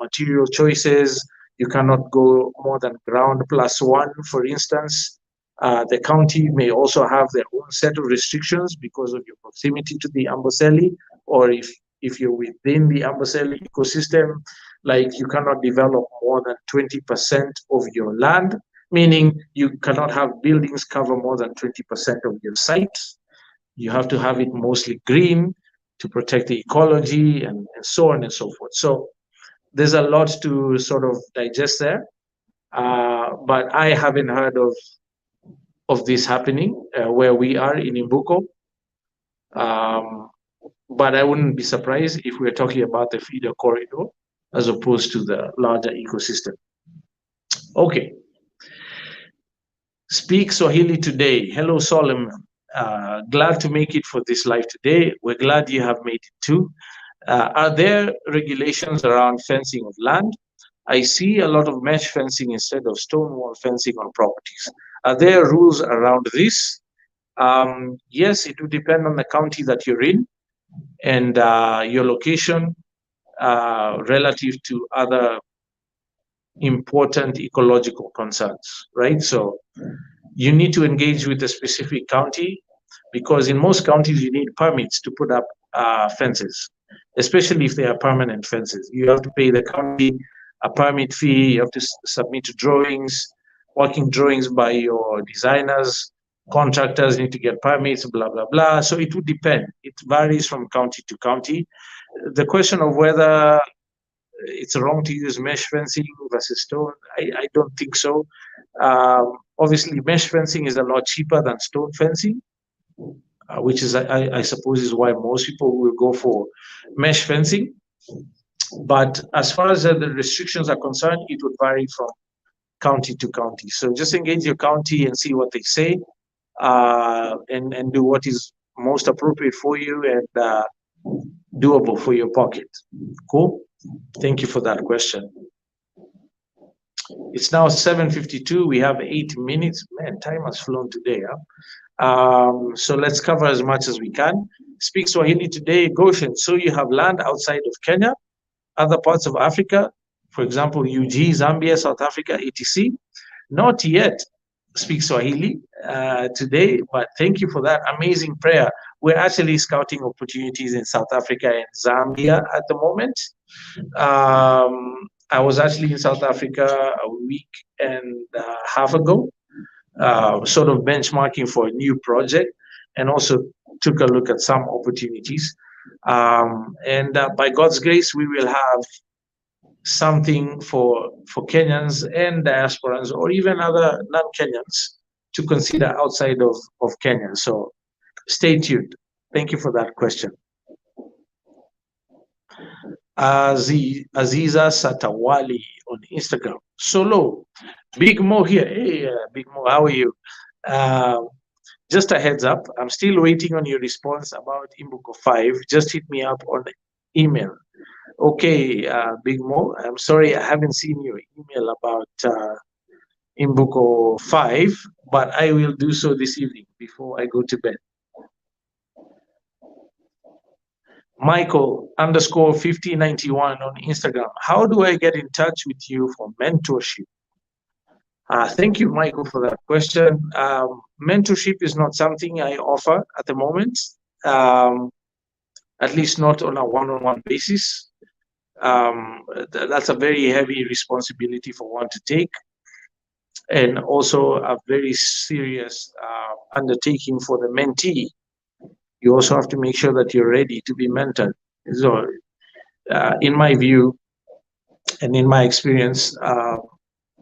material choices, you cannot go more than ground plus 1, for instance. The county may also have their own set of restrictions because of your proximity to the Amboseli, or if you're within the Amboseli ecosystem, like you cannot develop more than 20% of your land, meaning you cannot have buildings cover more than 20% of your site. You have to have it mostly green to protect the ecology and so on and so forth. So there's a lot to sort of digest there, but I haven't heard of this happening where we are in Imbuko. but I wouldn't be surprised if we're talking about the feeder corridor as opposed to the larger ecosystem. Okay. Speak Swahili today. Hello, Solomon. Glad to make it for this live today. We're glad you have made it too. Are there regulations around fencing of land? I see a lot of mesh fencing instead of stone wall fencing on properties. Are there rules around this? Yes, it would depend on the county that you're in and your location relative to other important ecological concerns, right? So you need to engage with a specific county because in most counties you need permits to put up fences, especially if they are permanent fences. You have to pay the county a permit fee, you have to submit drawings, working drawings by your designers, contractors need to get permits, blah, blah, blah. So it would depend. It varies from county to county. The question of whether it's wrong to use mesh fencing versus stone, I don't think so. Obviously, mesh fencing is a lot cheaper than stone fencing, which is, I suppose, is why most people will go for mesh fencing. But as far as the restrictions are concerned, it would vary from county to county. So just engage your county and see what they say, and do what is most appropriate for you and doable for your pocket. Cool. Thank you for that question. It's now 7:52. We have 8 minutes. Man, time has flown today. So let's cover as much as we can. Speak Swahili today, Goshen. So you have land outside of Kenya, other parts of Africa, for example, UG, Zambia, South Africa, etc. Not yet speak Swahili today, but thank you for that amazing prayer. We're actually scouting opportunities in South Africa and Zambia at the moment. I was actually in South Africa a week and a half ago, sort of benchmarking for a new project, and also took a look at some opportunities. And by God's grace, we will have something for Kenyans and diasporans, or even other non-Kenyans, to consider outside of Kenya. So stay tuned. Thank you for that question. Aziza Satawali on Instagram. Solo, Big Mo here. Hey, Big Mo, how are you? Just a heads up, I'm still waiting on your response about Imbuko 5. Just hit me up on email. Okay, Big Mo, I'm sorry I haven't seen your email about Imbuko 5, but I will do so this evening before I go to bed. Michael _ 5091 on Instagram. How do I get in touch with you for mentorship? Thank you, Michael, for that question. Mentorship is not something I offer at the moment, at least not on a one-on-one basis. That's a very heavy responsibility for one to take, and also a very serious undertaking for the mentee. You also have to make sure that you're ready to be mentored. So, in my view, and in my experience,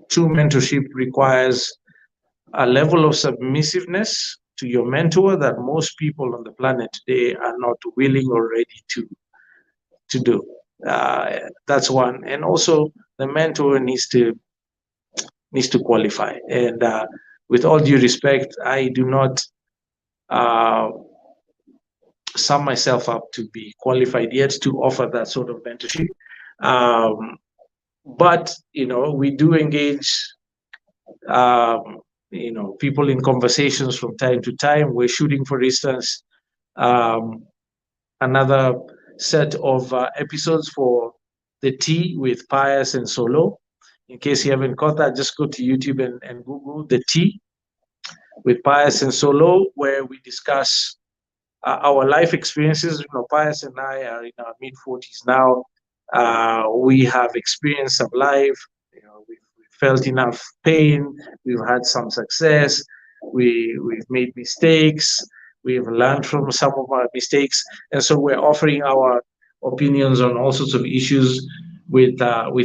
true mentorship requires a level of submissiveness to your mentor that most people on the planet today are not willing or ready to do. That's one. And also, the mentor needs to qualify. And with all due respect, I do not sum myself up to be qualified yet to offer that sort of mentorship. But we do engage people in conversations from time to time. We're shooting, for instance, another set of episodes for the Tea with Pius and Solo. In case you haven't caught that, just go to YouTube and Google the Tea with Pius and Solo, where we discuss our life experiences. Pius and I are in our mid-40s now. We have experienced some life. We've felt enough pain. We've had some success. We've made mistakes. We've learned from some of our mistakes, and so we're offering our opinions on all sorts of issues with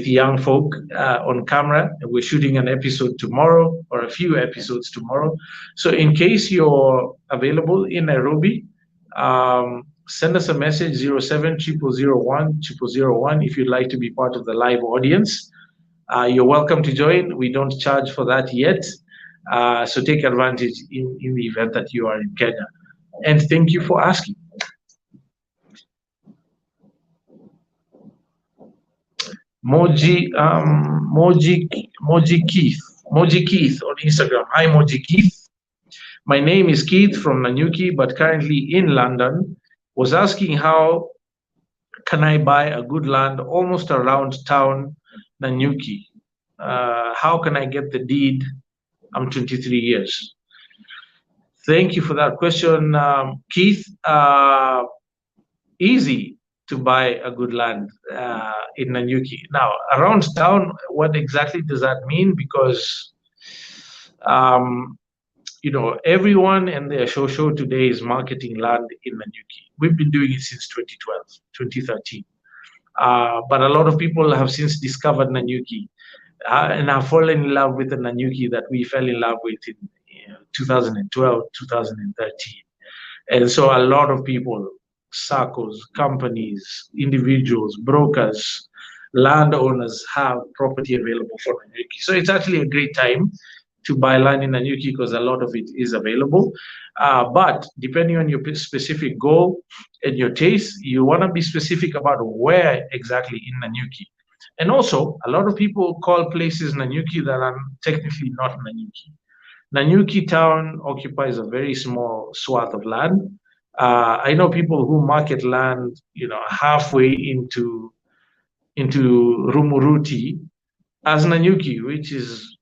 young folk on camera. We're shooting an episode tomorrow, or a few episodes tomorrow. So in case you're available in Nairobi, send us a message 0700010001 if you'd like to be part of the live audience. You're welcome to join. We don't charge for that yet. So take advantage in the event that you are in Kenya. And thank you for asking. Moji Keith on Instagram. Hi, Moji Keith. My name is Keith from Nanyuki, but currently in London. Was asking how can I buy a good land almost around town, Nanyuki? How can I get the deed? I'm 23 years. Thank you for that question, Keith. Easy to buy a good land in Nanyuki. Now, around town, what exactly does that mean? Because everyone and their show today is marketing land in Nanyuki. We've been doing it since 2012, 2013. But a lot of people have since discovered Nanyuki and have fallen in love with the Nanyuki that we fell in love with in 2012, 2013. And so a lot of people, circles, companies, individuals, brokers, landowners have property available for Nanyuki. So it's actually a great time to buy land in Nanyuki because a lot of it is available. But depending on your specific goal and your taste, you want to be specific about where exactly in Nanyuki. And also, a lot of people call places Nanyuki that are technically not Nanyuki. Nanyuki town occupies a very small swath of land. I know people who market land, halfway into Rumuruti as Nanyuki, which is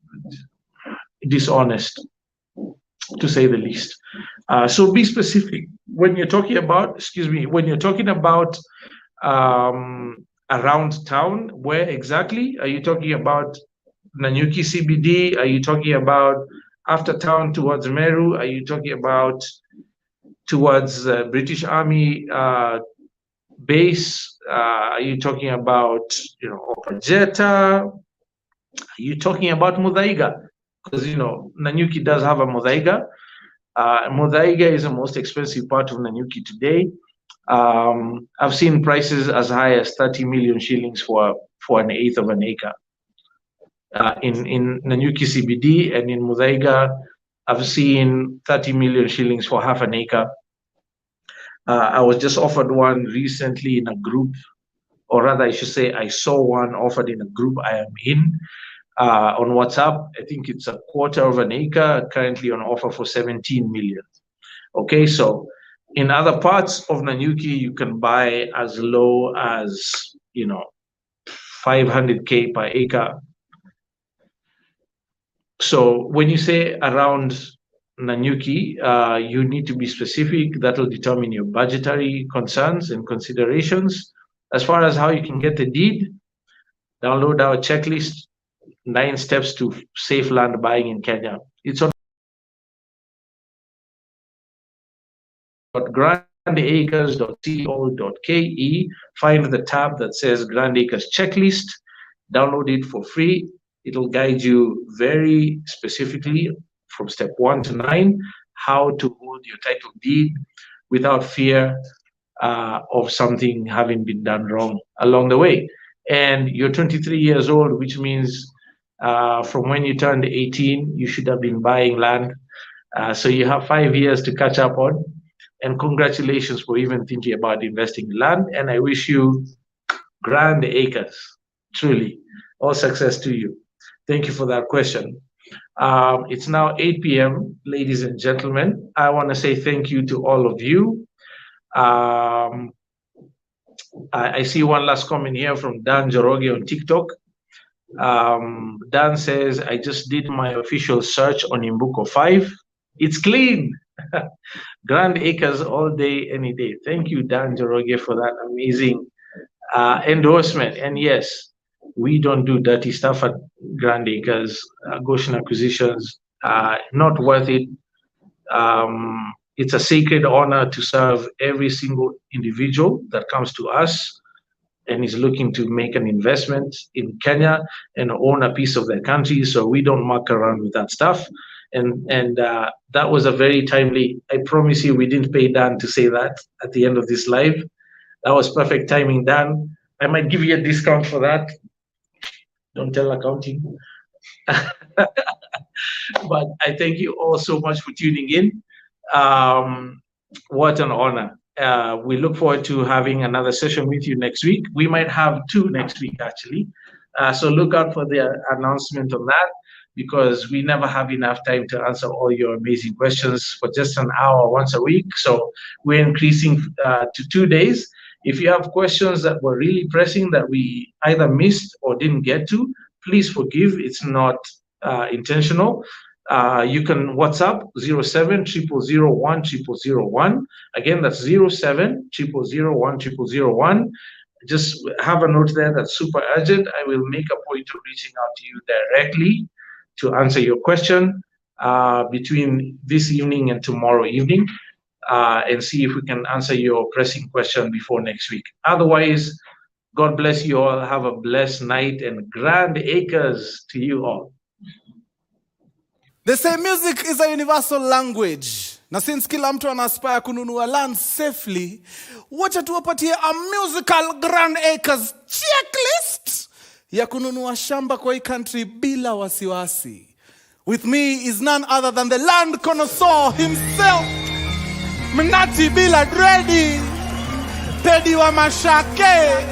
dishonest, to say the least. So be specific when you're talking about. When you're talking about around town, where exactly are you talking about? Nanyuki CBD? Are you talking about after town towards Meru? Are you talking about towards British Army base? Are you talking about Opajeta? Are you talking about Muthaiga? Because Nanyuki does have a Muthaiga. Muthaiga is the most expensive part of Nanyuki today. I've seen prices as high as 30 million shillings for an eighth of an acre. In Nanyuki CBD and in Muthaiga, I've seen 30 million shillings for half an acre. I was just offered one recently in a group, or rather I should say I saw one offered in a group I am in on WhatsApp. I think it's a quarter of an acre, currently on offer for 17 million. Okay, so in other parts of Nanyuki, you can buy as low as 500K per acre. So when you say around Nanyuki, you need to be specific. That will determine your budgetary concerns and considerations. As far as how you can get the deed, download our checklist, 9 steps to safe land buying in Kenya. It's on grandacres.co.ke. Find the tab that says Grand Acres Checklist. Download it for free. It'll guide you very specifically from step 1 to 9 how to hold your title deed without fear of something having been done wrong along the way. And you're 23 years old, which means from when you turned 18, you should have been buying land. So you have 5 years to catch up on. And congratulations for even thinking about investing in land. And I wish you grand acres, truly. All success to you. Thank you for that question. It's now 8 p.m., ladies and gentlemen. I want to say thank you to all of you. I see one last comment here from Dan Joroge on TikTok. Dan says, I just did my official search on Imbuko 5. It's clean. Grand acres all day, any day. Thank you, Dan Joroge, for that amazing endorsement. And yes, we don't do dirty stuff at Grand Acres. Goshen acquisitions, not worth it. It's a sacred honor to serve every single individual that comes to us and is looking to make an investment in Kenya and own a piece of their country. So we don't muck around with that stuff. And that was a very timely. I promise you, we didn't pay Dan to say that at the end of this live. That was perfect timing, Dan. I might give you a discount for that. Don't tell accounting. But I thank you all so much for tuning in. What an honor. We look forward to having another session with you next week. We might have two next week, actually. So look out for the announcement on that, because we never have enough time to answer all your amazing questions for just an hour once a week. So we're increasing to 2 days. If you have questions that were really pressing that we either missed or didn't get to, please forgive. It's not intentional. You can WhatsApp 07 0001 0001. Again, that's 07 0001 0001. Just have a note there that's super urgent. I will make a point of reaching out to you directly to answer your question between this evening and tomorrow evening, and see if we can answer your pressing question before next week. Otherwise, God bless you all. Have a blessed night and grand acres to you all. They say music is a universal language. Na since kila mtu anaspire kununua land safely, wacha tuwapatie a musical grand acres checklist ya kununua shamba kwa hii country bila wasiwasi. With me is none other than the land connoisseur himself, Mnati bila dreadi, Teddy wa mashake.